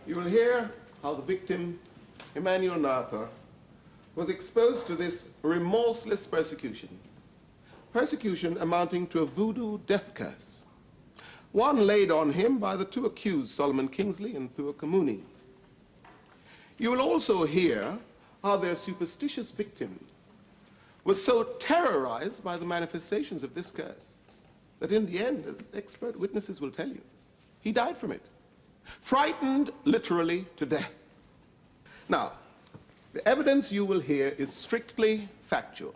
You will hear how the victim, Emmanuel Napa, was exposed to this remorseless persecution. Persecution amounting to a voodoo death curse. One laid on him by the two accused, Solomon Kingsley and Kamuni. You will also hear how their superstitious victim was so terrorized by the manifestations of this curse that in the end, as expert witnesses will tell you, he died from it, frightened literally to death. Now, the evidence you will hear is strictly factual.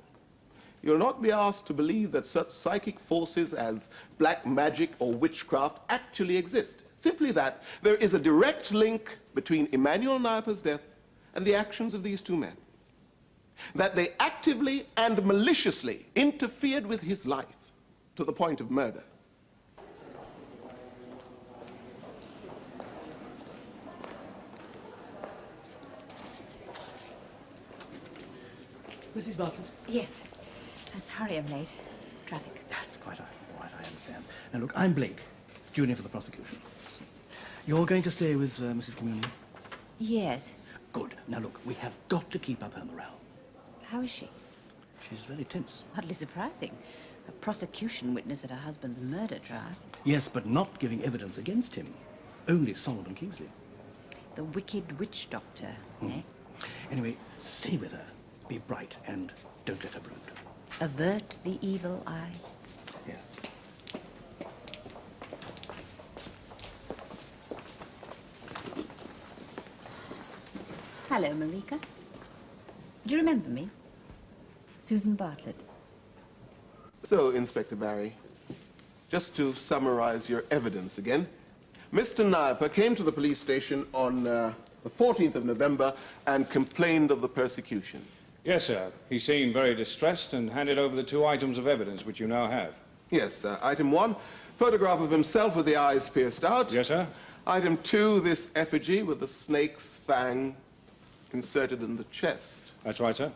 You'll not be asked to believe that such psychic forces as black magic or witchcraft actually exist. Simply that there is a direct link between Emmanuel Napa's death and the actions of these two men. That they actively and maliciously interfered with his life to the point of murder. Mrs. Bartlett? Yes. Sorry I'm late. Traffic. That's quite all right, I understand. Now, look, I'm Blake, junior for the prosecution. You're going to stay with Mrs. Kamuni? Yes. Good. Now, look, we have got to keep up her morale. How is she? She's very tense. Hardly surprising. A prosecution witness at her husband's murder trial. Yes, but not giving evidence against him. Only Solomon Kingsley. The wicked witch doctor, eh? Anyway, stay with her. Be bright and don't let her brood. Avert the evil eye. Yeah. Hello, Marika. Do you remember me? Susan Bartlett. So, Inspector Barry, just to summarize your evidence again, Mr. Napa came to the police station on the 14th of November and complained of the persecution. Yes, sir. He seemed very distressed and handed over the two items of evidence which you now have. Yes, item 1, photograph of himself with the eyes pierced out. Yes, sir. Item 2, this effigy with the snake's fang inserted in the chest. That's right, sir.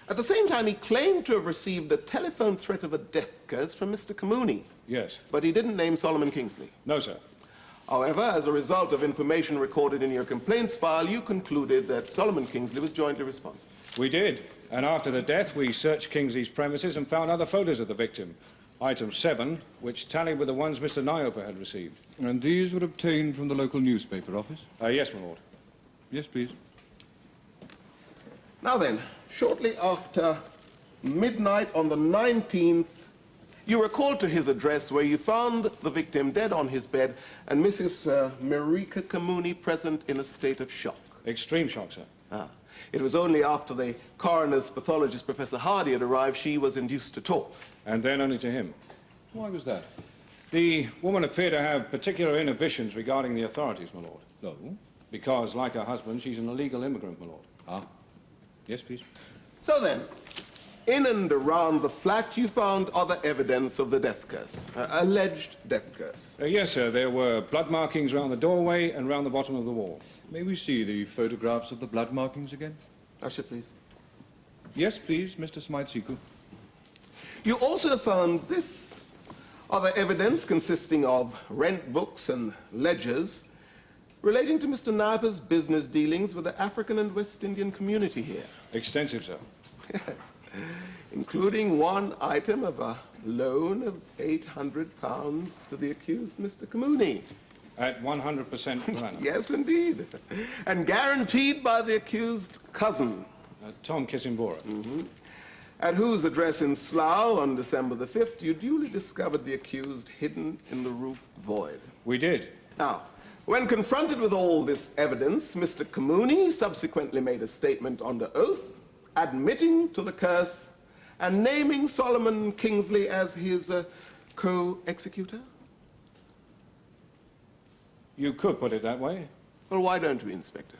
At the same time, he claimed to have received a telephone threat of a death curse from Mr. Kamuni. Yes. But he didn't name Solomon Kingsley. No, sir. However, as a result of information recorded in your complaints file, you concluded that Solomon Kingsley was jointly responsible. We did. And after the death, we searched Kingsley's premises and found other photos of the victim. Item 7, which tallied with the ones Mr. Niopa had received. And these were obtained from the local newspaper office? Yes, my lord. Yes, please. Now then, shortly after midnight on the 19th, you were called to his address where you found the victim dead on his bed and Mrs. Marika Kamuni present in a state of shock. Extreme shock, sir. It was only after the coroner's pathologist, Professor Hardy, had arrived she was induced to talk. And then only to him. Why was that? The woman appeared to have particular inhibitions regarding the authorities, my lord. No. Because, like her husband, she's an illegal immigrant, my lord. Ah. Yes, please. So then, in and around the flat, you found other evidence of the death curse, alleged death curse. Yes, sir. There were blood markings round the doorway and round the bottom of the wall. May we see the photographs of the blood markings again? Usher, please. Yes, please, Mr. Smythe-Sequel. You also found this other evidence consisting of rent books and ledgers relating to Mr. Napa's business dealings with the African and West Indian community here. Extensive, sir. Yes, including one item of a loan of £800 to the accused, Mr. Kamuni. At 100% per annum. Yes, indeed. And guaranteed by the accused cousin. Tom Kisimbora. At whose address in Slough on December the 5th, you duly discovered the accused hidden in the roof void. We did. Now, when confronted with all this evidence, Mr. Kamuni subsequently made a statement under oath, admitting to the curse and naming Solomon Kingsley as his co-executor. You could put it that way. Well, why don't we, Inspector?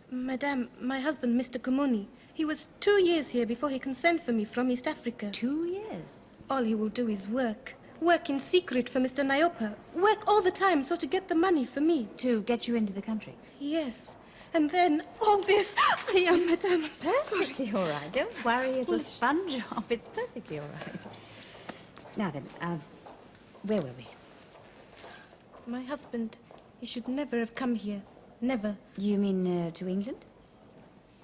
Madame, my husband, Mr. Kamuni, he was 2 years here before he can send for me from East Africa. 2 years? All he will do is work. Work in secret for Mr. Niopa. Work all the time so to get the money for me. To get you into the country? Yes. And then all this. Madame, I'm so sorry. Perfectly all right. Don't worry, it'll sponge off. It's perfectly all right. Now then, where were we? My husband, He should never have come here. Never. You mean to England?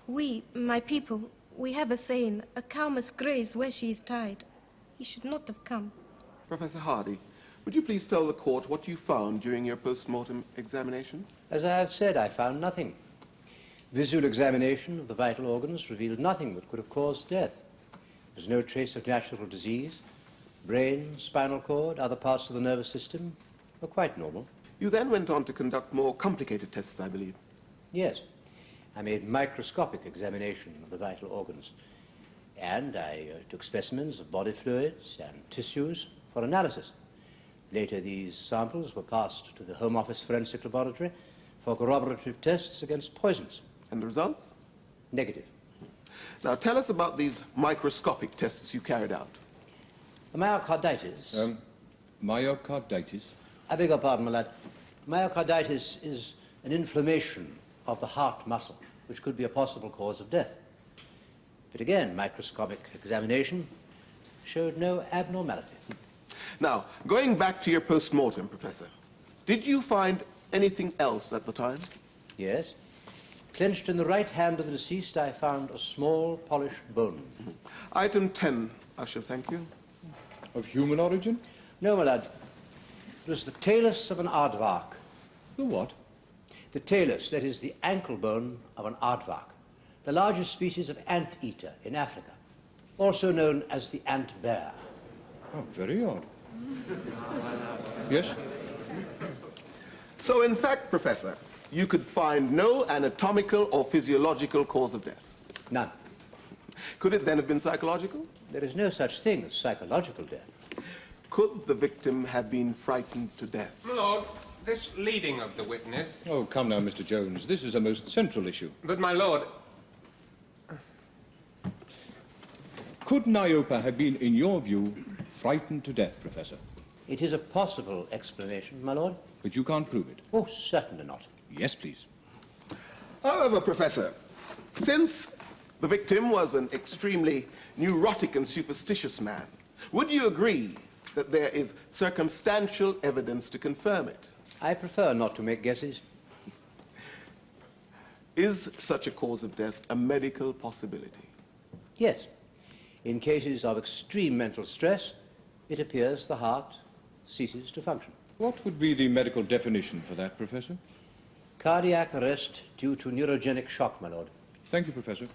We, my people, we have a saying, a cow must graze where she is tied. He should not have come. Professor Hardy, would you please tell the court what you found during your post-mortem examination? As I have said, I found nothing. Visual examination of the vital organs revealed nothing that could have caused death. There was no trace of natural disease. Brain, spinal cord, other parts of the nervous system were quite normal. You then went on to conduct more complicated tests, I believe. Yes, I made microscopic examination of the vital organs. And I took specimens of body fluids and tissues for analysis. Later, these samples were passed to the Home Office Forensic Laboratory for corroborative tests against poisons. And the results? Negative. Now, tell us about these microscopic tests you carried out. Myocarditis. Myocarditis? I beg your pardon, my lad. Myocarditis is an inflammation of the heart muscle, which could be a possible cause of death. But again, microscopic examination showed no abnormality. Now, going back to your post-mortem, Professor, did you find anything else at the time? Yes. Clenched in the right hand of the deceased, I found a small, polished bone. Item 10, Usher, thank you. Of human origin? No, my lad. It was the talus of an aardvark. The what? The talus, that is the ankle bone of an aardvark, the largest species of ant-eater in Africa, also known as the ant bear. Oh, very odd. Yes? So, in fact, Professor, you could find no anatomical or physiological cause of death. None. Could it then have been psychological? There is no such thing as psychological death. Could the victim have been frightened to death? My lord, this leading of the witness... Oh, come now, Mr. Jones. This is a most central issue. But, my lord... Could Niopa have been, in your view, frightened to death, Professor? It is a possible explanation, my lord. But you can't prove it. Oh, certainly not. Yes, please. However, Professor, since the victim was an extremely neurotic and superstitious man, would you agree that there is circumstantial evidence to confirm it? I prefer not to make guesses. Is such a cause of death a medical possibility? Yes. In cases of extreme mental stress, it appears the heart ceases to function. What would be the medical definition for that, Professor? Cardiac arrest due to neurogenic shock, my lord. Thank you, Professor.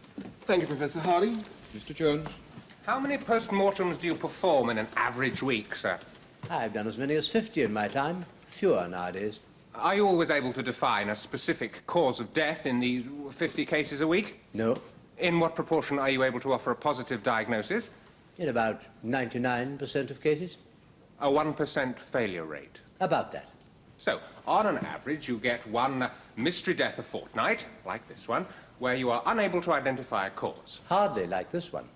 Thank you, Professor Hardy. Mr. Jones? How many post-mortems do you perform in an average week, sir? I've done as many as 50 in my time. Fewer nowadays. Are you always able to define a specific cause of death in these 50 cases a week? No. In what proportion are you able to offer a positive diagnosis? In about 99% of cases. A 1% failure rate. About that. So, on an average, you get one mystery death a fortnight, like this one, where you are unable to identify a cause. Hardly like this one.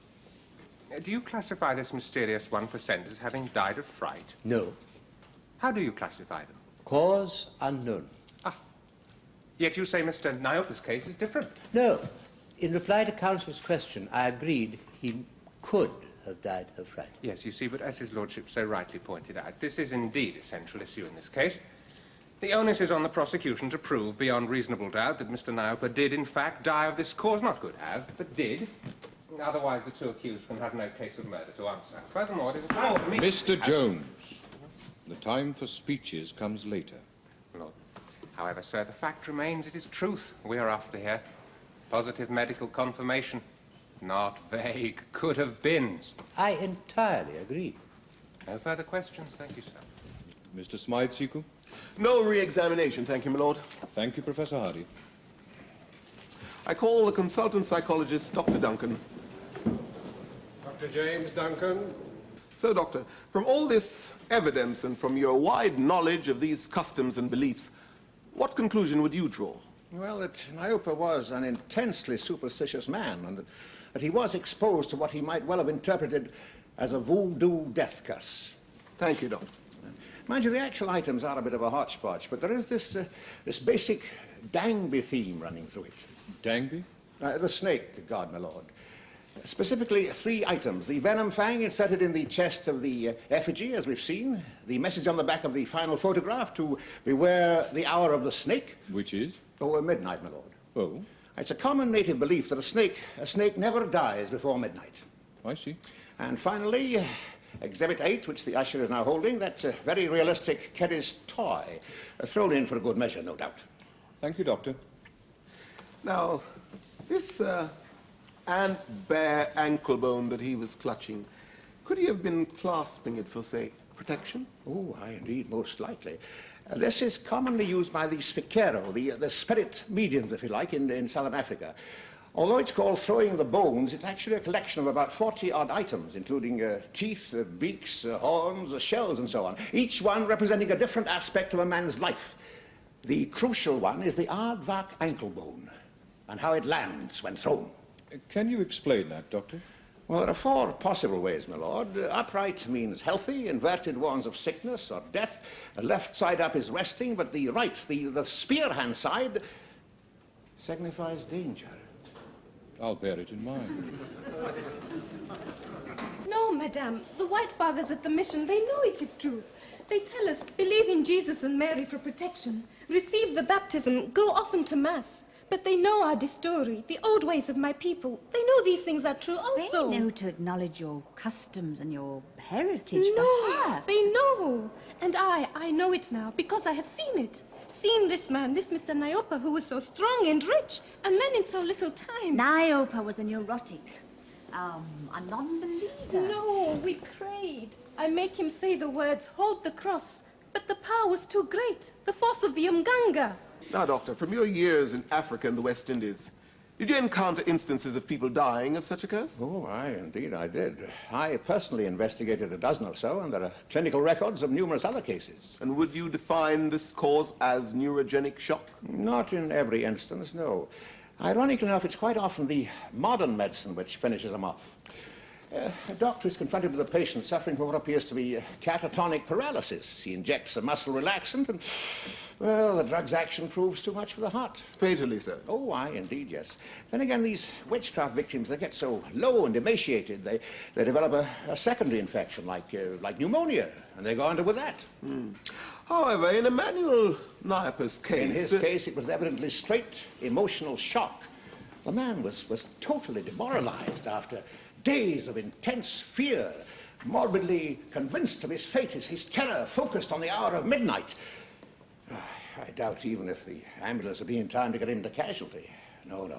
Do you classify this mysterious 1% as having died of fright? No. How do you classify them? Cause unknown. Yet you say Mr. Niopa's case is different. No. In reply to counsel's question, I agreed he could have died of fright. Yes, you see, but as his lordship so rightly pointed out, this is indeed a central issue in this case. The onus is on the prosecution to prove beyond reasonable doubt that Mr. Niopa did, in fact, die of this cause. Not could have, but did. Otherwise, the two accused can have no case of murder to answer. Furthermore, it is apparent to me... Mr. Jones, the time for speeches comes later. Lord. However, sir, the fact remains it is truth we are after here. Positive medical confirmation. Not vague could-have-beens. I entirely agree. No further questions, thank you, sir. Mr. Smithereens? No re-examination, thank you, my lord. Thank you, Professor Hardy. I call the consultant psychologist, Dr. Duncan. Dr. James Duncan. So, Doctor, from all this evidence and from your wide knowledge of these customs and beliefs, what conclusion would you draw? Well, that Niopa was an intensely superstitious man, and that he was exposed to what he might well have interpreted as a voodoo death curse. Thank you, Doctor. Mind you, the actual items are a bit of a hodgepodge, but there is this basic Dangby theme running through it. Dangby? The snake god, my lord. Specifically, 3 items. The venom fang inserted in the chest of the effigy, as we've seen. The message on the back of the final photograph to beware the hour of the snake. Which is? Oh, midnight, my lord. Oh, It's a common native belief that a snake never dies before midnight. I see. And finally, Exhibit 8, which the usher is now holding, that very realistic Keddy's toy, thrown in for a good measure, no doubt. Thank you, Doctor. Now, this ant bear ankle bone that he was clutching, could he have been clasping it for, say, protection? Oh, aye, indeed, most likely. This is commonly used by the spikero, the spirit mediums, if you like, in southern Africa. Although it's called throwing the bones, it's actually a collection of about 40-odd items, including teeth, beaks, horns, shells, and so on, each one representing a different aspect of a man's life. The crucial one is the aardvark ankle bone, and how it lands when thrown. Can you explain that, Doctor? Well, there are 4 possible ways, my lord. Upright means healthy, inverted warns of sickness or death. Left side up is resting, but the right, the spear hand side, signifies danger. I'll bear it in mind. No, madame. The White Fathers at the mission, they know it is true. They tell us, believe in Jesus and Mary for protection. Receive the baptism, go often to Mass. But they know our story, the old ways of my people. They know these things are true also. They know to acknowledge your customs and your heritage, No, perhaps. they know. And I know it now because I have seen it. Seen this man, this Mr. Niopa, who was so strong and rich, and then in so little time. Niopa was a neurotic, a non-believer. No, we prayed. I make him say the words, hold the cross. But the power was too great, the force of the Umganga. Now, Doctor, from your years in Africa and the West Indies, did you encounter instances of people dying of such a curse? Oh, aye, indeed I did. I personally investigated a dozen or so, and there are clinical records of numerous other cases. And would you define this cause as neurogenic shock? Not in every instance, no. Ironically enough, it's quite often the modern medicine which finishes them off. A doctor is confronted with a patient suffering from what appears to be catatonic paralysis. He injects a muscle relaxant and, well, the drug's action proves too much for the heart. Fatally so. Oh, aye, indeed, yes. Then again, these witchcraft victims, they get so low and emaciated, they develop a secondary infection, like pneumonia, and they go under with that. However, in Emmanuel Niopa's case... In his case, it was evidently straight emotional shock. The man was totally demoralized after days of intense fear, morbidly convinced of his fate, his terror focused on the hour of midnight. I doubt even if the ambulance would be in time to get him to casualty. No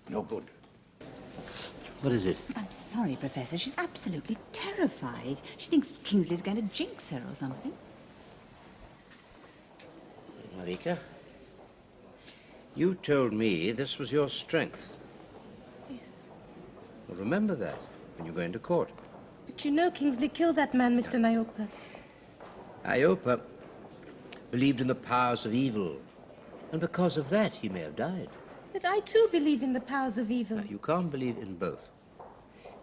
good. What is it? I'm sorry, Professor. She's absolutely terrified. She thinks Kingsley's going to jinx her or something. Marika, you told me this was your strength. Yes. Well, remember that when you go into court. But you know Kingsley killed that man, Mr. Niopa. Iopa believed in the powers of evil, and because of that he may have died. But I too believe in the powers of evil. Now, you can't believe in both.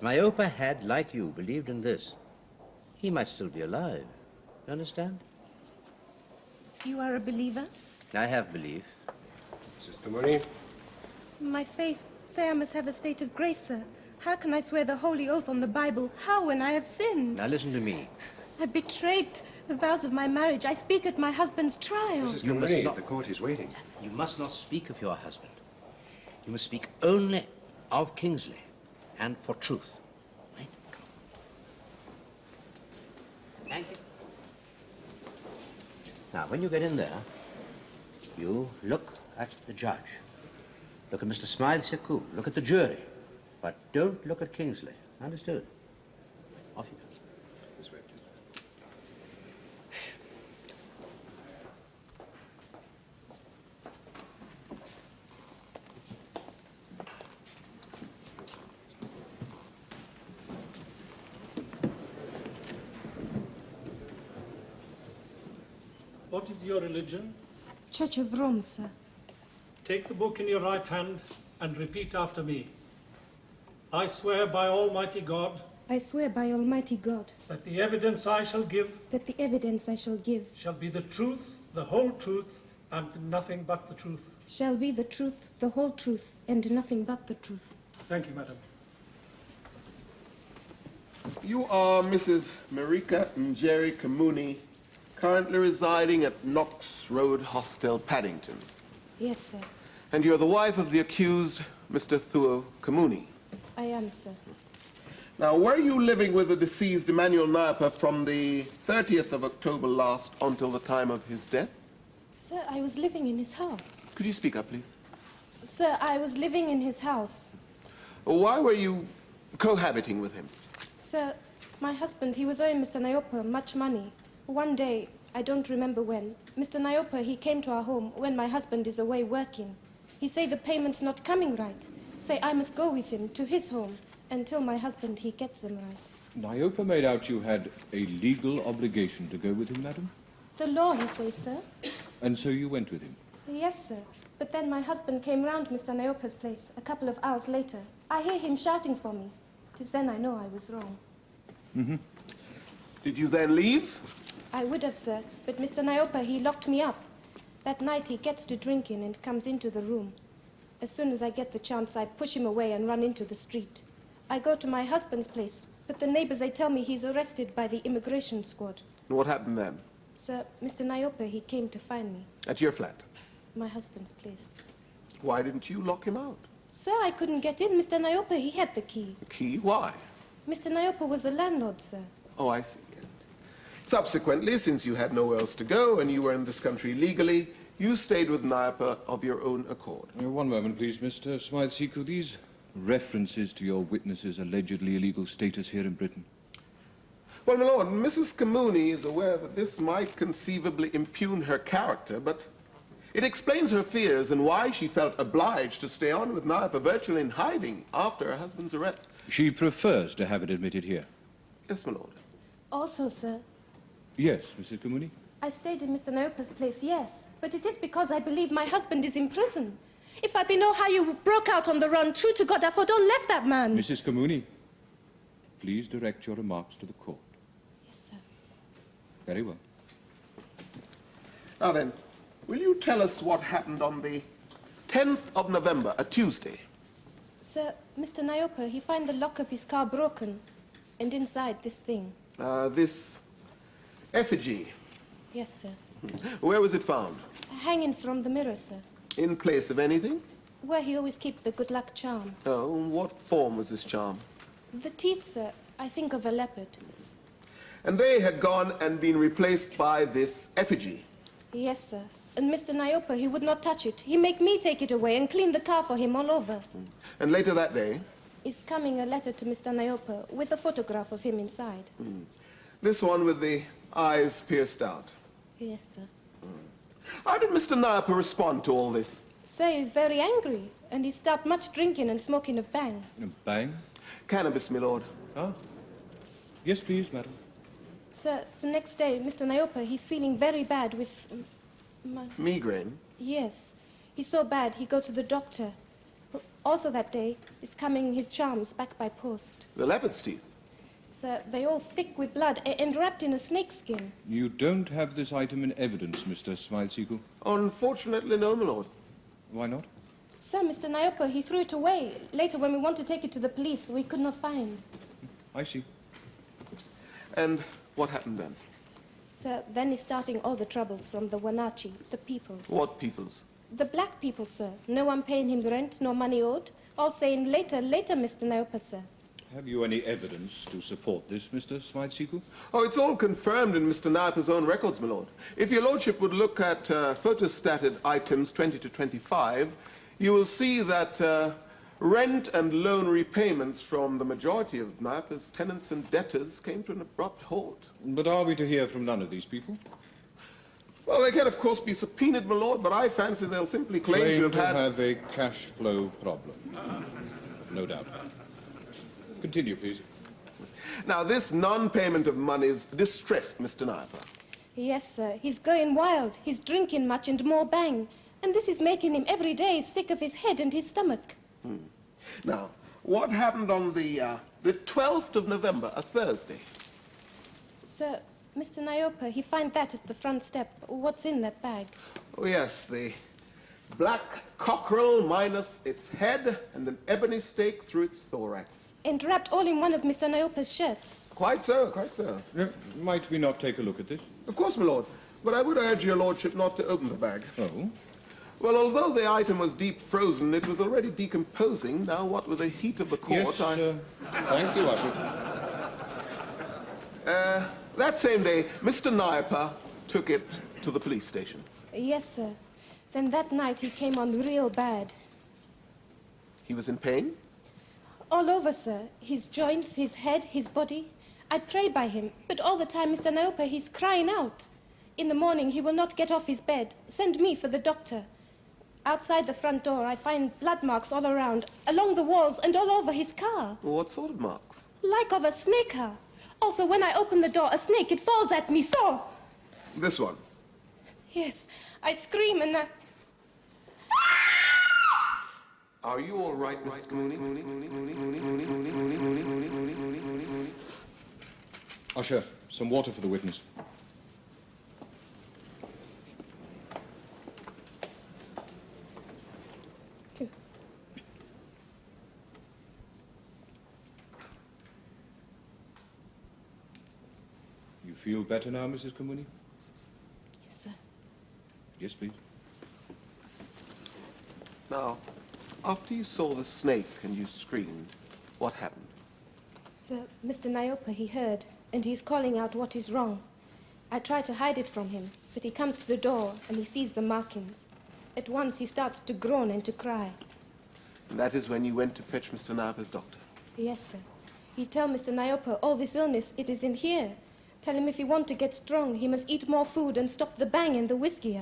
If Iopa had, like you, believed in this, he might still be alive. You understand? You are a believer? I have belief. Sister Kamuni? My faith, say I must have a state of grace, sir. How can I swear the holy oath on the Bible? How, when I have sinned? Now listen to me. I betrayed the vows of my marriage. I speak at my husband's trial. Mrs. You must Kamuni, not- the court is waiting. You must not speak of your husband. You must speak only of Kingsley and for truth. Right? Thank you. Now, when you get in there, you look at the judge. Look at Mr. Smythe's coup. Look at the jury. But don't look at Kingsley. Understood? Off you go. This way, please. What is your religion? Church of Rome, sir. Take the book in your right hand and repeat after me. I swear by Almighty God I swear by Almighty God that the evidence I shall give that the evidence I shall give shall be the truth, the whole truth, and nothing but the truth. shall be the truth, the whole truth, and nothing but the truth. Thank you, madam. You are Mrs. Marika Njeri Kamuni, currently residing at Knox Road Hostel, Paddington. Yes, sir. And you're the wife of the accused, Mr. Thuo Kamuni. I am, sir. Now, were you living with the deceased Emmanuel Napa from the 30th of October last until the time of his death? Sir, I was living in his house. Could you speak up, please? Sir, I was living in his house. Why were you cohabiting with him? Sir, my husband, he was owing Mr. Nyopa much money. One day, I don't remember when, Mr. Nyopa, he came to our home when my husband is away working. He say the payment's not coming right. Say I must go with him to his home until my husband, he gets them right. Nyopa made out you had a legal obligation to go with him, madam? The law, he says, sir. And so you went with him? Yes, sir. But then my husband came round Mr. Nyopa's place a couple of hours later. I hear him shouting for me. 'Tis then I know I was wrong. Mm-hmm. Did you then leave? I would have, sir, but Mr. Nyopa, he locked me up. That night he gets to drinking and comes into the room. As soon as I get the chance, I push him away and run into the street. I go to my husband's place, but the neighbors, they tell me he's arrested by the immigration squad. And what happened then? Sir, Mr. Nyopa, he came to find me. At your flat? My husband's place. Why didn't you lock him out? Sir, I couldn't get in. Mr. Nyopa, he had the key. The key? Why? Mr. Nyopa was the landlord, sir. Oh, I see. And subsequently, since you had nowhere else to go and you were in this country legally, you stayed with Nyopa of your own accord. One moment, please, Mr. Smythe-Sequel. These references to your witness's allegedly illegal status here in Britain. Well, my lord, Mrs. Kamuni is aware that this might conceivably impugn her character, but it explains her fears and why she felt obliged to stay on with Nyopa virtually in hiding after her husband's arrest. She prefers to have it admitted here? Yes, my lord. Also, sir, Yes, Mrs. Kamuni? I stayed in Mr. Nyopa's place, yes. But it is because I believe my husband is in prison. If I be know how you broke out on the run, true to God, I for don't left that man. Mrs. Kamuni, please direct your remarks to the court. Yes, sir. Very well. Now then, will you tell us what happened on the 10th of November, a Tuesday? Sir, Mr. Nyopa, he find the lock of his car broken, and inside this thing. This effigy. Yes, sir. Where was it found? Hanging from the mirror, sir. In place of anything? Where he always keep the good luck charm. Oh, what form was this charm? The teeth, sir, I think of a leopard. And they had gone and been replaced by this effigy. Yes, sir. And Mr. Nyopa, he would not touch it. He make me take it away and clean the car for him all over. And later that day? Is coming a letter to Mr. Nyopa with a photograph of him inside. This one with the eyes pierced out. Yes, sir. How did Mr. Nyopa respond to all this? Sir, he's very angry, and he start much drinking and smoking of bang. Bang? Cannabis, my lord. Ah. Yes, please, madam. Sir, the next day, Mr. Nyopa, he's feeling very bad with... Migraine? Yes. He's so bad, he go to the doctor. Also that day, is coming his charms back by post. The leopard's teeth? Sir, they all thick with blood and wrapped in a snakeskin. You don't have this item in evidence, Mr. Smythe-Sequel? Unfortunately, no, my lord. Why not? Sir, Mr. Nyopa, he threw it away. Later, when we want to take it to the police, we could not find. I see. And what happened then? Sir, then he's starting all the troubles from the Wanachi, the peoples. What peoples? The black people, sir. No one paying him rent, no money owed. All saying later, Mr. Nyopa, sir. Have you any evidence to support this, Mr. Smythe-Sequel? Oh, it's all confirmed in Mr. Nyopa's own records, my lord. If your lordship would look at photostated items 20 to 25, you will see that rent and loan repayments from the majority of Nyopa's tenants and debtors came to an abrupt halt. But are we to hear from none of these people? Well, they can, of course, be subpoenaed, my lord, but I fancy they'll simply claim to have a cash flow problem. No doubt. Continue, please. Now, this non-payment of monies distressed Mr. Nyopa. Yes, sir. He's going wild. He's drinking much and more bang. And this is making him every day sick of his head and his stomach. Now, what happened on the 12th of November, a Thursday? Sir, Mr. Nyopa, he find that at the front step. What's in that bag? Oh, yes, the black cockerel minus its head and an ebony stake through its thorax. And wrapped all in one of Mr. Niopa's shirts. Quite so, quite so. Might we not take a look at this? Of course, my lord. But I would urge your lordship not to open the bag. Oh? Well, although the item was deep frozen, it was already decomposing. Now, what with the heat of the court, Yes, thank you, Usher. That same day, Mr. Niopa took it to the police station. Yes, sir. Then that night he came on real bad. He was in pain? All over, sir. His joints, his head, his body. I pray by him, but all the time, Mr. Niopa, he's crying out. In the morning, he will not get off his bed. Send me for the doctor. Outside the front door, I find blood marks all around, along the walls and all over his car. What sort of marks? Like of a snake car. Also, when I open the door, a snake, it falls at me, so. This one. Yes, I scream and Are you all right, Mrs. Kamuni? Usher, some water for the witness. You feel better now, Mrs. Kamuni? Yes, sir. Yes, please. Now, after you saw the snake and you screamed, what happened? Sir, Mr. Niopa, he heard, and he's calling out what is wrong. I try to hide it from him, but he comes to the door and he sees the markings. At once he starts to groan and to cry. And that is when you went to fetch Mr. Niopa's doctor. Yes, sir. He tell Mr. Niopa all this illness, it is in here. Tell him if he want to get strong, he must eat more food and stop the bang and the whiskey.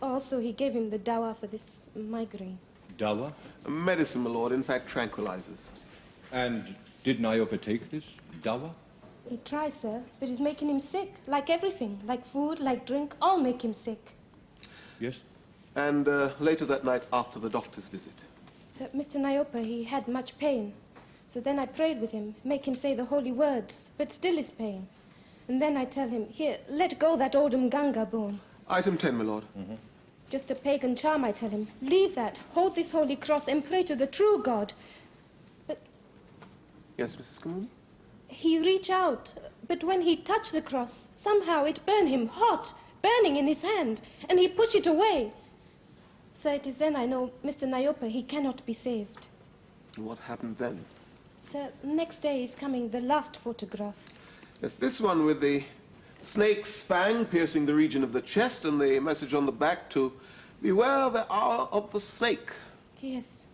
Also, he gave him the dawa for this migraine. Dawa? Medicine, my lord, in fact, tranquilizers. And did Niopa take this dawa? He tries, sir, but it's making him sick. Like everything. Like food, like drink, all make him sick. Yes. And later that night after the doctor's visit. So Mr. Niopa, he had much pain. So then I prayed with him, make him say the holy words, but still is pain. And then I tell him, here, let go that old Mganga bone. Item 10, my lord. It's just a pagan charm, I tell him. Leave that, hold this holy cross and pray to the true God. But Yes, Mrs. Kamuni? he reach out, but when he touch the cross, somehow it burn him hot, burning in his hand, and he push it away. So it is then I know Mr. Niopa, he cannot be saved. And what happened then? So next day is coming the last photograph. Yes, this one with the snake's fang piercing the region of the chest and the message on the back to beware the hour of the snake. Yes.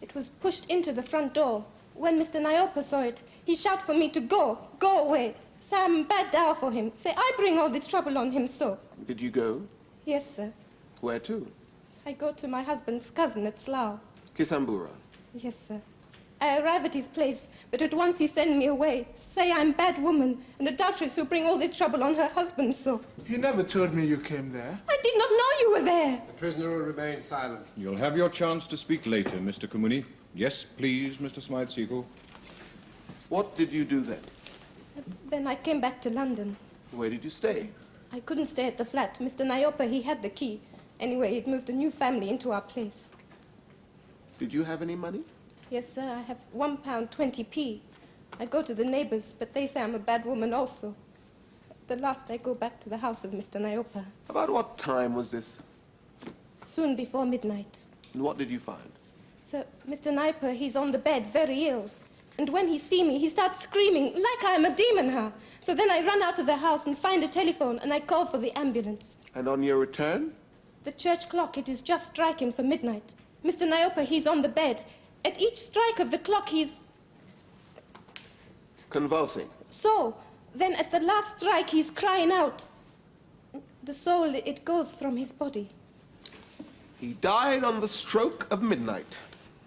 It was pushed into the front door. When Mr. Niopa saw it, he shouted for me to go away. Say I'm bad dow for him. Say I bring all this trouble on him so. Did you go? Yes, sir. Where to? I go to my husband's cousin at Slough. Kisambura. Yes, sir. I arrive at his place, but at once he send me away. Say I'm bad woman, and adulteress who bring all this trouble on her husband so. You never told me you came there. I did not know you were there. The prisoner will remain silent. You'll have your chance to speak later, Mr. Kamuni. Yes, please, Mr. Smythe-Seagull. What did you do then? Then I came back to London. Where did you stay? I couldn't stay at the flat. Mr. Niopa, he had the key. Anyway, he'd moved a new family into our place. Did you have any money? Yes, sir, I have £1.20p. I go to the neighbors, but they say I'm a bad woman also. At the last, I go back to the house of Mr. Niopa. About what time was this? Soon before midnight. And what did you find? Sir, Mr. Niopa, he's on the bed, very ill. And when he see me, he starts screaming like I'm a demon, huh? So then I run out of the house and find a telephone, and I call for the ambulance. And on your return? The church clock, it is just striking for midnight. Mr. Niopa, he's on the bed. At each strike of the clock, he's... Convulsing. So, then at the last strike, he's crying out. The soul, it goes from his body. He died on the stroke of midnight.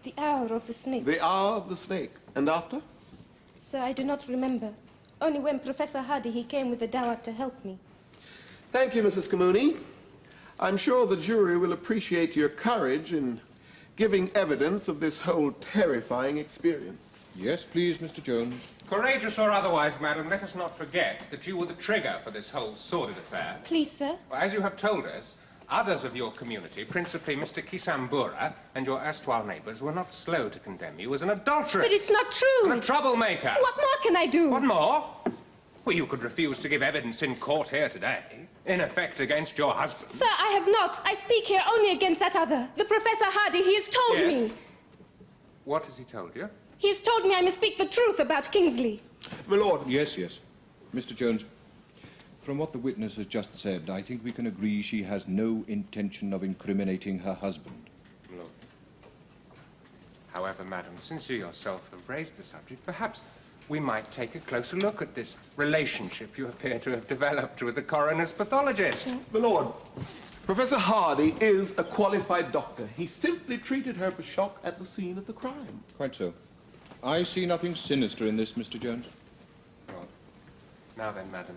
The hour of the snake. The hour of the snake. And after? Sir, I do not remember. Only when Professor Hardy, he came with the dawah to help me. Thank you, Mrs. Kamuni. I'm sure the jury will appreciate your courage in giving evidence of this whole terrifying experience. Yes, please, Mr. Jones. Courageous or otherwise, madam, let us not forget that you were the trigger for this whole sordid affair. Please, sir. As you have told us, Others of your community, principally Mr. Kisambura and your erstwhile neighbours, were not slow to condemn you as an adulteress. But it's not true. And a troublemaker. What more can I do? What more? Well, you could refuse to give evidence in court here today, in effect against your husband. Sir, I have not. I speak here only against that other. The Professor Hardy, he has told me. What has he told you? He has told me I must speak the truth about Kingsley. My lord. Yes, yes. Mr. Jones, from what the witness has just said, I think we can agree she has no intention of incriminating her husband. Lord. However, madam, since you yourself have raised the subject, perhaps we might take a closer look at this relationship you appear to have developed with the coroner's pathologist. My lord, Professor Hardy is a qualified doctor. He simply treated her for shock at the scene of the crime. Quite so. I see nothing sinister in this, Mr. Jones. Right. Now then, madam,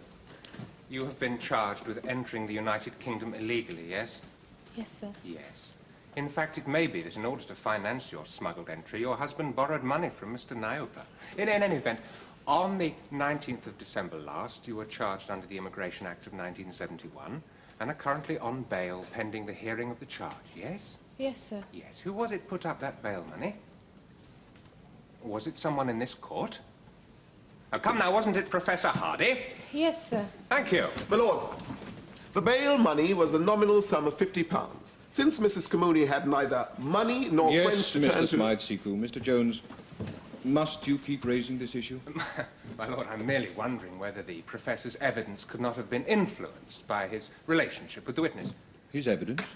you have been charged with entering the United Kingdom illegally, yes? Yes, sir. Yes. In fact, it may be that in order to finance your smuggled entry, your husband borrowed money from Mr. Niopa. In any event, on the 19th of December last, you were charged under the Immigration Act of 1971 and are currently on bail pending the hearing of the charge, yes? Yes, sir. Yes. Who was it put up that bail money? Was it someone in this court? Oh, come now, wasn't it Professor Hardy? Yes, sir. Thank you. My lord, the bail money was a nominal sum of £50. Since Mrs. Kamuni had neither money nor friends to Yes, turn Mr. to... Smithereens. Mr. Jones, must you keep raising this issue? My lord, I'm merely wondering whether the professor's evidence could not have been influenced by his relationship with the witness. His evidence?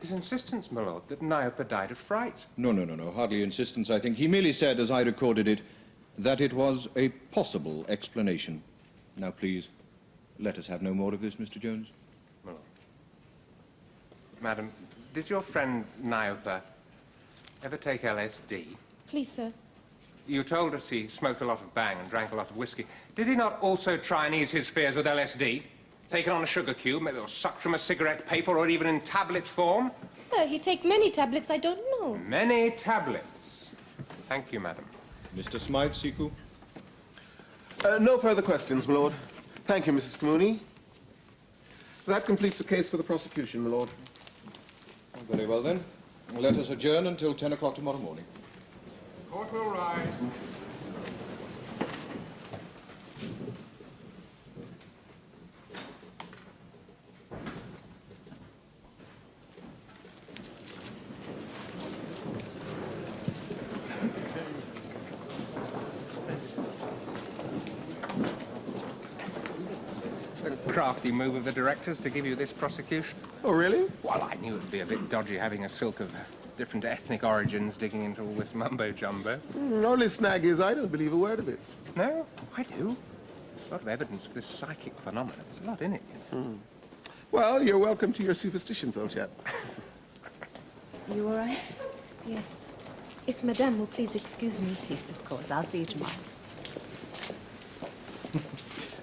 His insistence, my lord, that Niopa died of fright. No. Hardly insistence, I think. He merely said, as I recorded it, that it was a possible explanation. Now, please, let us have no more of this, Mr. Jones. My lord. Madam, did your friend Niopa ever take LSD? Please, sir. You told us he smoked a lot of bang and drank a lot of whiskey. Did he not also try and ease his fears with LSD? Taken on a sugar cube, maybe or sucked from a cigarette paper, or even in tablet form? Sir, he take many tablets, I don't know. Many tablets. Thank you, madam. Mr. Smithereens. No further questions, my lord. Thank you, Mrs. Kamuni. That completes the case for the prosecution, my lord. Very well, then. Let us adjourn until 10 o'clock tomorrow morning. Court will rise. Crafty move of the directors to give you this prosecution. Oh, really? Well, I knew it would be a bit dodgy having a silk of different ethnic origins digging into all this mumbo-jumbo. Only snag is I don't believe a word of it. No, I do. There's a lot of evidence for this psychic phenomenon. There's a lot in it, you know. Well, you're welcome to your superstitions, old chap. You all right? Yes. If Madame will please excuse me. Yes, of course. I'll see you tomorrow.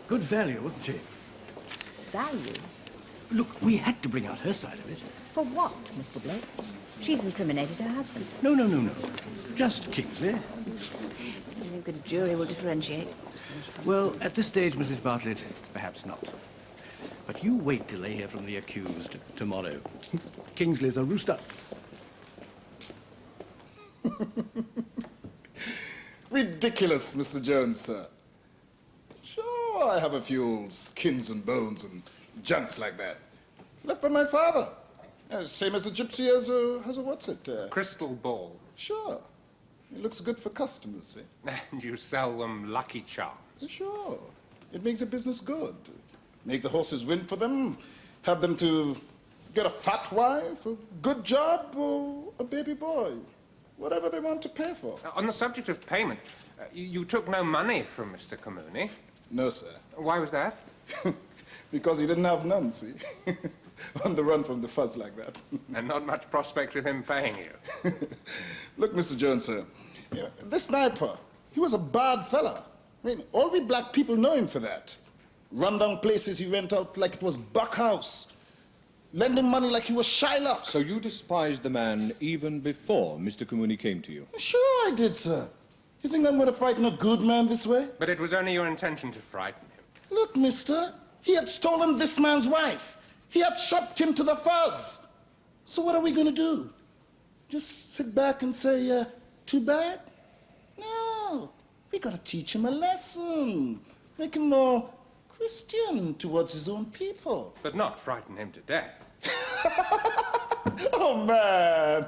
Good value, wasn't she? Value? Look, we had to bring out her side of it. For what, Mr. Blake? She's incriminated her husband. No. Just Kingsley. I think the jury will differentiate. Well, at this stage, Mrs. Bartlett, perhaps not. But you wait till they hear from the accused tomorrow. Kingsley's a rooster. Ridiculous, Mr. Jones, sir. Sure, I have a few old skins and bones and junks like that. Left by my father. Same as the gypsy has a what's it? Crystal ball. Sure. It looks good for customers, see? And you sell them Lucky Charms. Sure. It makes a business good. Make the horses win for them, have them to get a fat wife, a good job, or a baby boy. Whatever they want to pay for. On the subject of payment, you took no money from Mr. Kamuni. No, sir. Why was that? Because he didn't have none, see? On the run from the fuzz like that. And not much prospect of him paying you. Look, Mr. Jones, sir, this sniper, he was a bad fella. I mean, all we black people know him for that. Run down places he went out like it was Buckhouse. Lend him money like he was Shylock. So you despised the man even before Mr. Kamuni came to you? Sure I did, sir. You think I'm going to frighten a good man this way? But it was only your intention to frighten him. Look, mister, he had stolen this man's wife. He had shocked him to the fuzz. So what are we going to do? Just sit back and say, too bad? No, we got to teach him a lesson. Make him more Christian towards his own people. But not frighten him to death. Oh, man.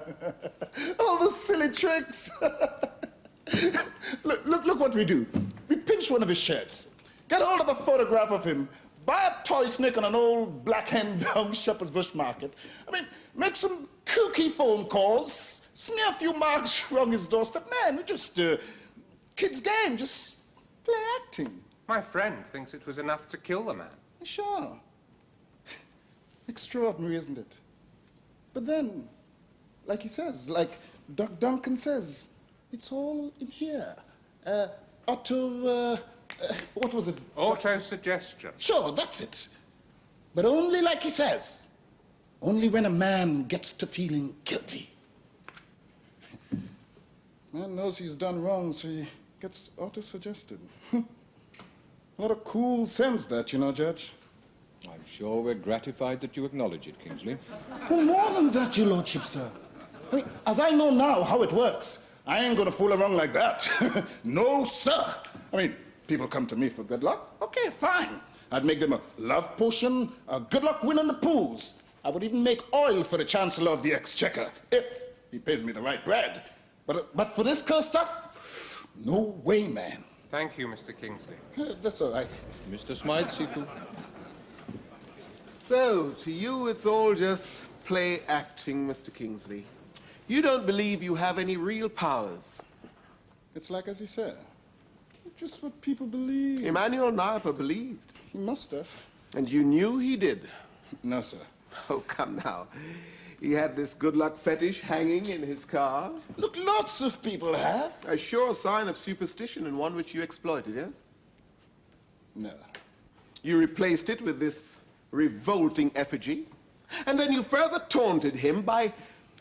All the silly tricks. Look what we do. We pinch one of his shirts, get hold of a photograph of him, buy a toy snake on an old black hen down Shepherd's Bush Market. I mean, make some kooky phone calls, smear a few marks around his doorstep. Man, just kid's game, just play acting. My friend thinks it was enough to kill the man. Sure. Extraordinary, isn't it? But then, like he says, like Doc Duncan says, it's all in here. What was it? Auto-suggestion. Sure, that's it. But only like he says. Only when a man gets to feeling guilty. Man knows he's done wrong, so he gets auto-suggested. What a cool sense that, you know, Judge. I'm sure we're gratified that you acknowledge it, Kingsley. Well, more than that, your lordship, sir. I mean, as I know now how it works, I ain't gonna fool around like that. No, sir. I mean, people come to me for good luck. Okay, fine. I'd make them a love potion, a good luck win in the pools. I would even make oil for the Chancellor of the Exchequer, if he pays me the right bread. But for this cursed stuff, no way, man. Thank you, Mr. Kingsley. That's all right. Mr. Smythe, sequel. So, to you, it's all just play acting, Mr. Kingsley. You don't believe you have any real powers. It's like as he said. Just what people believe. Emmanuel Nayaper believed. He must have. And you knew he did. No, sir. Oh, come now. He had this good luck fetish hanging in his car. Look, lots of people have. A sure sign of superstition and one which you exploited, yes? No. You replaced it with this revolting effigy, and then you further taunted him by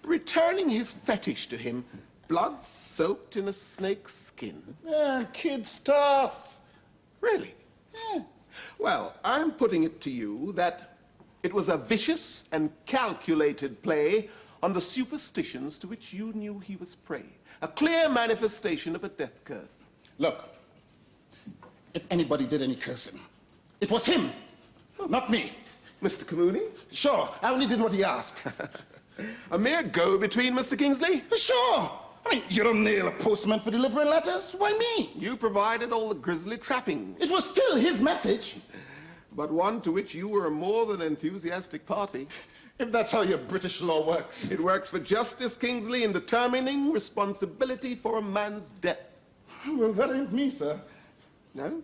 returning his fetish to him, blood soaked in a snake's skin. Yeah, kid stuff. Really? Yeah. Well, I'm putting it to you that it was a vicious and calculated play on the superstitions to which you knew he was prey. A clear manifestation of a death curse. Look, if anybody did any cursing, it was him, not me. Mr. Kamuni? Sure, I only did what he asked. A mere go-between, Mr. Kingsley? Sure. I mean, you don't nail a postman for delivering letters. Why me? You provided all the grisly trappings. It was still his message. But one to which you were a more than enthusiastic party. If that's how your British law works. It works for justice, Kingsley, in determining responsibility for a man's death. Well, that ain't me, sir. No?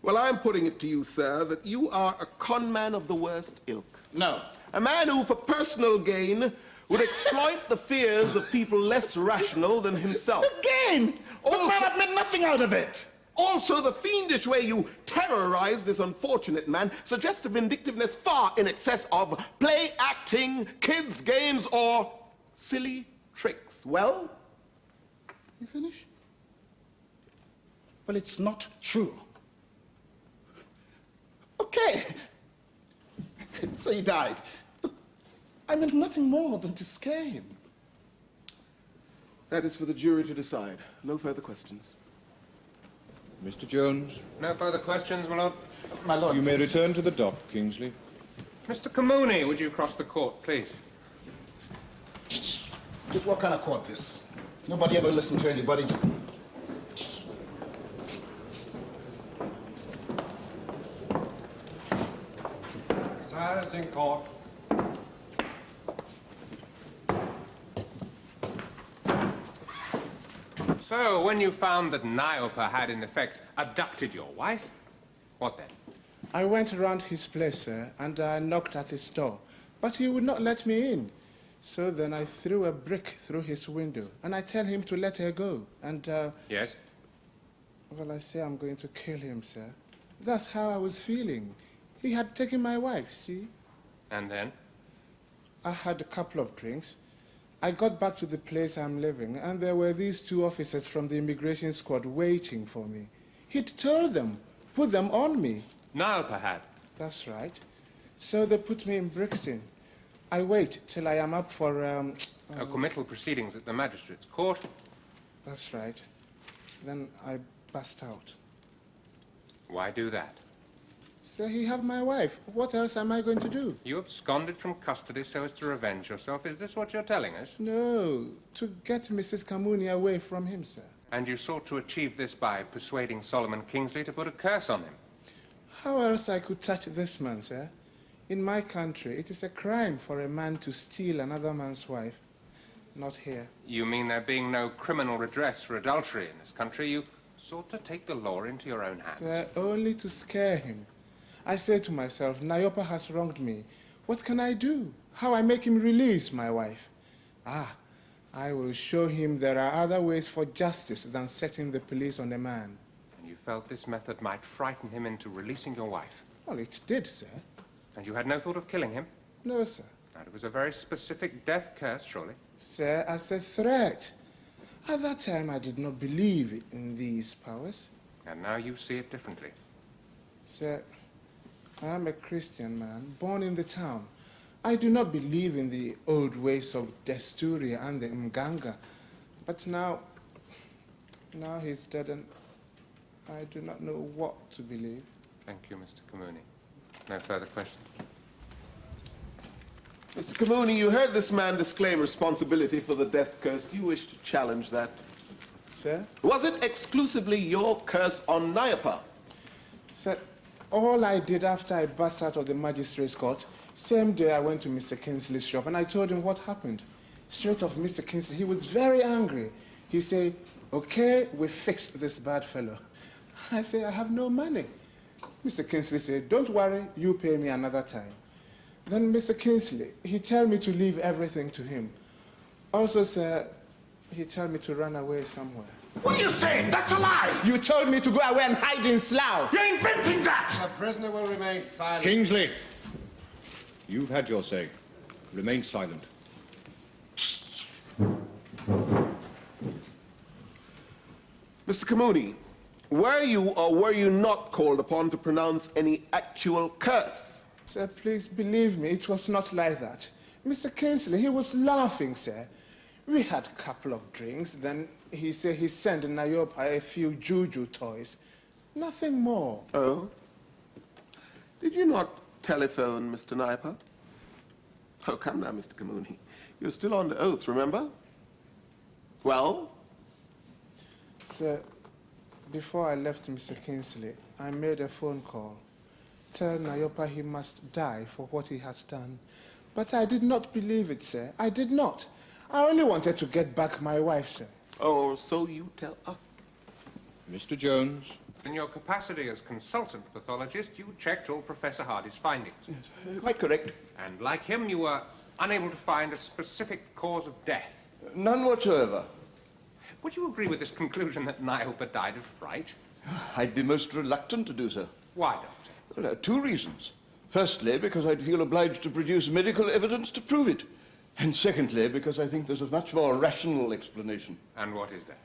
Well, I'm putting it to you, sir, that you are a con man of the worst ilk. No. A man who, for personal gain, would exploit the fears of people less rational than himself. Again! But man, I've made nothing out of it. Also, the fiendish way you terrorize this unfortunate man suggests a vindictiveness far in excess of play acting, kids' games, or silly tricks. Well? You finish? Well, it's not true. Okay. So he died. I meant nothing more than to scare him. That is for the jury to decide. No further questions. Mr. Jones? No further questions, my lord? My lord. You may return to the dock, Kingsley. Mr. Kamuni, would you cross the court, please? Just what kind of court this? Nobody ever listened to anybody. Silence in court. So, when you found that Nayaper had, in effect, abducted your wife, what then? I went around his place, sir, and I knocked at his door, but he would not let me in. So then I threw a brick through his window, and I tell him to let her go. And, Yes? well, I say I'm going to kill him, sir. That's how I was feeling. He had taken my wife, see? And then? I had a couple of drinks. I got back to the place I'm living, and there were these two officers from the immigration squad waiting for me. He'd told them, put them on me. Nayaper had. That's right. So they put me in Brixton. I wait till I am up for, committal proceedings at the magistrate's court. That's right. Then I bust out. Why do that? So he have my wife. What else am I going to do? You absconded from custody so as to revenge yourself. Is this what you're telling us? No, to get Mrs. Kamuni away from him, sir. And you sought to achieve this by persuading Solomon Kingsley to put a curse on him? How else I could touch this man, sir? In my country, it is a crime for a man to steal another man's wife. Not here. You mean there being no criminal redress for adultery in this country? You sought to take the law into your own hands. Sir, only to scare him. I say to myself, Nayopa has wronged me. What can I do? How I make him release my wife? I will show him there are other ways for justice than setting the police on a man. And you felt this method might frighten him into releasing your wife? Well, it did, sir. And you had no thought of killing him? No, sir. And it was a very specific death curse, surely? Sir, as a threat. At that time, I did not believe in these powers. And now you see it differently. Sir, I am a Christian man, born in the town. I do not believe in the old ways of Desturia and the Mganga. But now he's dead and I do not know what to believe. Thank you, Mr. Kamuni. No further questions? Mr. Kamuni, you heard this man disclaim responsibility for the death curse. Do you wish to challenge that? Sir? Was it exclusively your curse on Nayopa? Sir, all I did after I burst out of the magistrate's court, same day I went to Mr. Kingsley's shop and I told him what happened. Straight off, Mr. Kingsley, he was very angry. He said, okay, we fixed this bad fellow. I say, I have no money. Mr. Kingsley said, don't worry, you pay me another time. Then Mr. Kingsley, he told me to leave everything to him. Also, sir, he told me to run away somewhere. What are you saying? That's a lie! You told me to go away and hide in Slough. You're inventing that! The prisoner will remain silent. Kingsley, you've had your say. Remain silent. Mr. Kamuni, were you or were you not called upon to pronounce any actual curse? Sir, please believe me, it was not like that. Mr. Kingsley, he was laughing, sir. We had a couple of drinks, then he said he sent Nayopa a few juju toys. Nothing more. Oh? Did you not telephone Mr. Nayopa? Oh, come now, Mr. Kamuni. You're still under oath, remember? Well? Sir, before I left Mr. Kingsley, I made a phone call. Tell Nayopa he must die for what he has done. But I did not believe it, sir. I did not. I only wanted to get back my wife, sir. Oh, so you tell us. Mr. Jones. In your capacity as consultant pathologist, you checked all Professor Hardy's findings. Yes, quite correct. And like him, you were unable to find a specific cause of death. None whatsoever. Would you agree with this conclusion that Nayopa died of fright? I'd be most reluctant to do so. Why, Doctor? Well, there are two reasons. Firstly, because I'd feel obliged to produce medical evidence to prove it. And secondly, because I think there's a much more rational explanation. And what is that?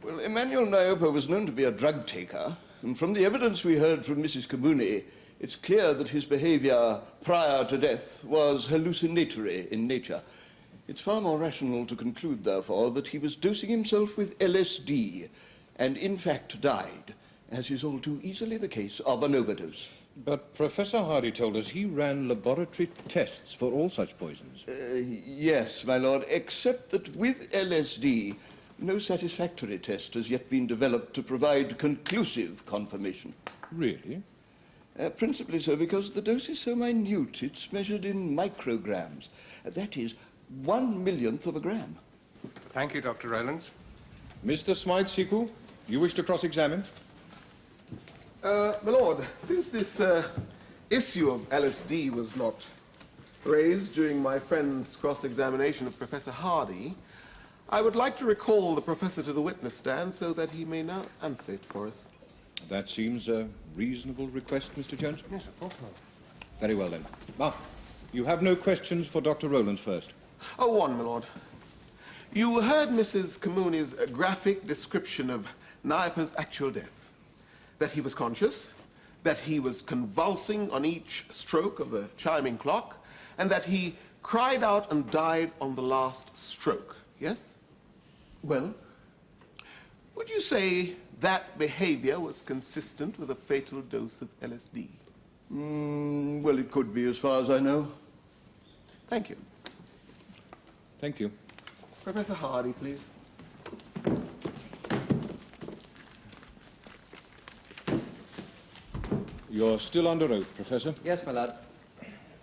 Well, Emmanuel Nayopa was known to be a drug taker, and from the evidence we heard from Mrs. Kamuni, it's clear that his behavior prior to death was hallucinatory in nature. It's far more rational to conclude, therefore, that he was dosing himself with LSD, and in fact died, as is all too easily the case, of an overdose. But Professor Hardy told us he ran laboratory tests for all such poisons. Yes, my lord, except that with LSD, no satisfactory test has yet been developed to provide conclusive confirmation. Really? Principally so because the dose is so minute, it's measured in micrograms. That is, 1/1,000,000th of a gram. Thank you, Dr. Rowlands. Mr. Smythe-Sequel, you wish to cross-examine? My lord, since this issue of LSD was not raised during my friend's cross-examination of Professor Hardy, I would like to recall the professor to the witness stand so that he may now answer it for us. That seems a reasonable request, Mr. Jones. Yes, of course, Lord. Very well, then. You have no questions for Dr. Rowlands first? Oh, one, my lord. You heard Mrs. Kamuni's graphic description of Nayopa's actual death. That he was conscious, that he was convulsing on each stroke of the chiming clock, and that he cried out and died on the last stroke, yes? Well? Would you say that behavior was consistent with a fatal dose of LSD? Well, it could be, as far as I know. Thank you. Thank you. Professor Hardy, please. You're still under oath, Professor. Yes, my lord.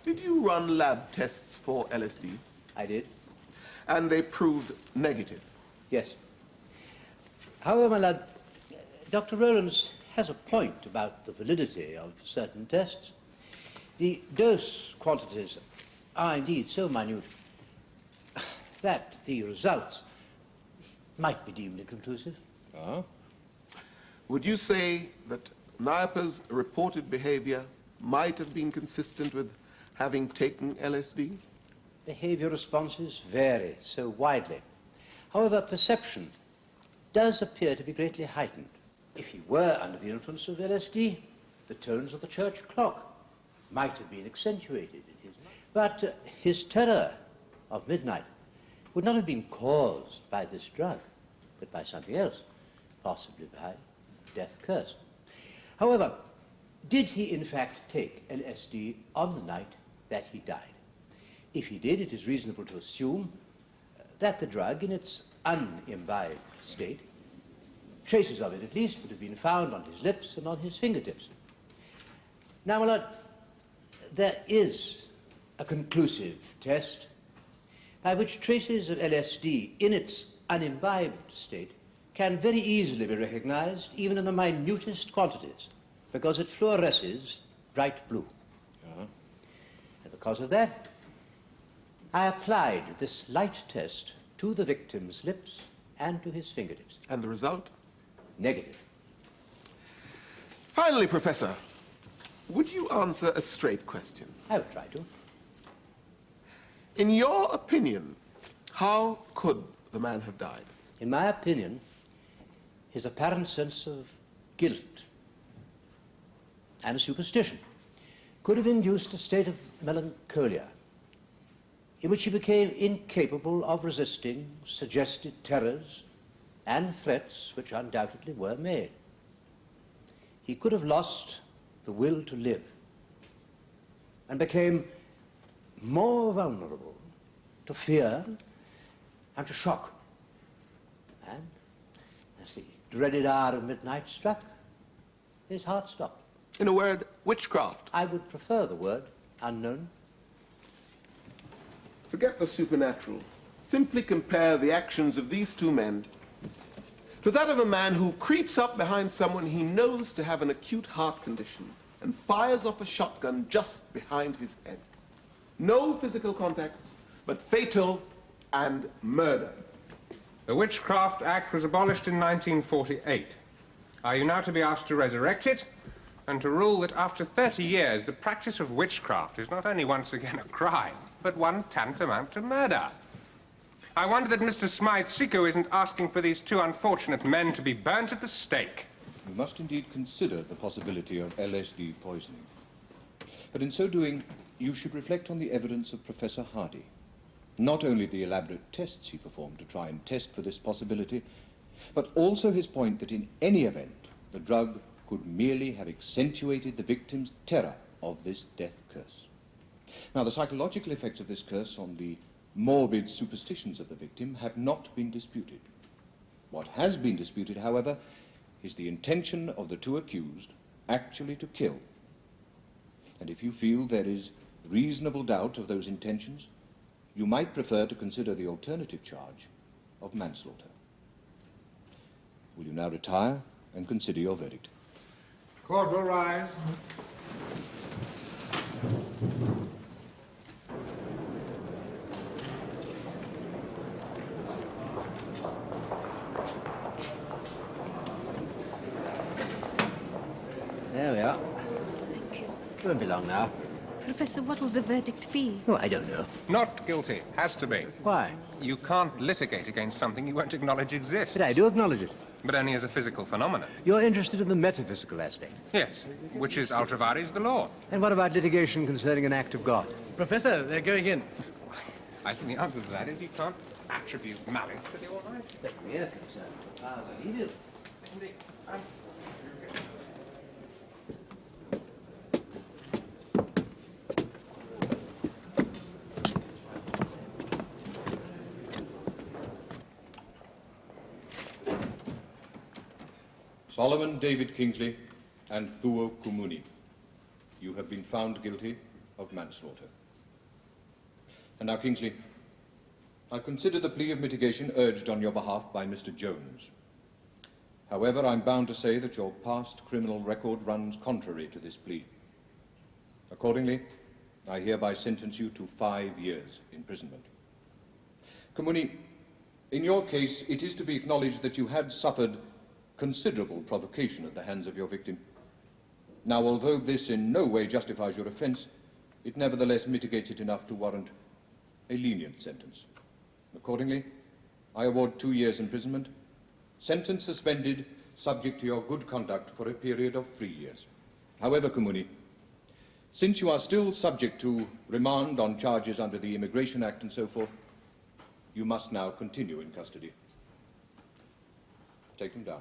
Did you run lab tests for LSD? I did. And they proved negative? Yes. However, my lad, Dr. Rowlands has a point about the validity of certain tests. The dose quantities are indeed so minute that the results might be deemed inconclusive. Ah? Would you say that Nyapa's reported behavior might have been consistent with having taken LSD? Behavior responses vary so widely. However, perception does appear to be greatly heightened. If he were under the influence of LSD, the tones of the church clock might have been accentuated in his mind. But his terror of midnight would not have been caused by this drug, but by something else, possibly by death curse. However, did he in fact take LSD on the night that he died? If he did, it is reasonable to assume that the drug, in its unimbibed state, traces of it at least would have been found on his lips and on his fingertips. Now, my lord, there is a conclusive test by which traces of LSD in its unimbibed state can very easily be recognized even in the minutest quantities because it fluoresces bright blue. And because of that, I applied this light test to the victim's lips and to his fingertips. And the result? Negative. Finally, Professor, would you answer a straight question? I would try to. In your opinion, how could the man have died? In my opinion, his apparent sense of guilt and superstition could have induced a state of melancholia in which he became incapable of resisting suggested terrors and threats which undoubtedly were made. He could have lost the will to live and became more vulnerable to fear and to shock. And as the dreaded hour of midnight struck, his heart stopped. In a word, witchcraft. I would prefer the word unknown. Forget the supernatural. Simply compare the actions of these two men to that of a man who creeps up behind someone he knows to have an acute heart condition and fires off a shotgun just behind his head. No physical contact, but fatal and murder. The Witchcraft Act was abolished in 1948. Are you now to be asked to resurrect it and to rule that after 30 years the practice of witchcraft is not only once again a crime, but one tantamount to murder? I wonder that Mr. Smythe-Sicko isn't asking for these two unfortunate men to be burnt at the stake. You must indeed consider the possibility of LSD poisoning. But in so doing, you should reflect on the evidence of Professor Hardy. Not only the elaborate tests he performed to try and test for this possibility, but also his point that in any event, the drug could merely have accentuated the victim's terror of this death curse. Now, the psychological effects of this curse on the morbid superstitions of the victim have not been disputed. What has been disputed, however, is the intention of the two accused actually to kill. And if you feel there is reasonable doubt of those intentions, you might prefer to consider the alternative charge of manslaughter. Will you now retire and consider your verdict? Court will rise. There we are. Thank you. Won't be long now. Professor, what will the verdict be? Oh, I don't know. Not guilty. Has to be. Why? You can't litigate against something you won't acknowledge exists. But I do acknowledge it. But only as a physical phenomenon. You're interested in the metaphysical aspect. Yes, which is ultra vires the law. And what about litigation concerning an act of God? Professor, they're going in. I think the answer to that is you can't attribute malice to the Almighty. Yes, sir. Evil. Solomon David Kingsley and Thuo Kamuni, you have been found guilty of manslaughter. And now, Kingsley, I consider the plea of mitigation urged on your behalf by Mr. Jones. However, I'm bound to say that your past criminal record runs contrary to this plea. Accordingly, I hereby sentence you to 5 years imprisonment. Kamuni, in your case, it is to be acknowledged that you had suffered considerable provocation at the hands of your victim. Now, although this in no way justifies your offence, it nevertheless mitigates it enough to warrant a lenient sentence. Accordingly, I award 2 years imprisonment, sentence suspended, subject to your good conduct for a period of 3 years. However, Kamuni, since you are still subject to remand on charges under the Immigration Act and so forth, you must now continue in custody. Take them down.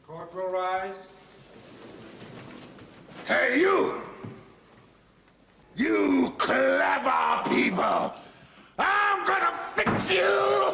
Court will rise. Hey, you! You clever people! I'm gonna fix you!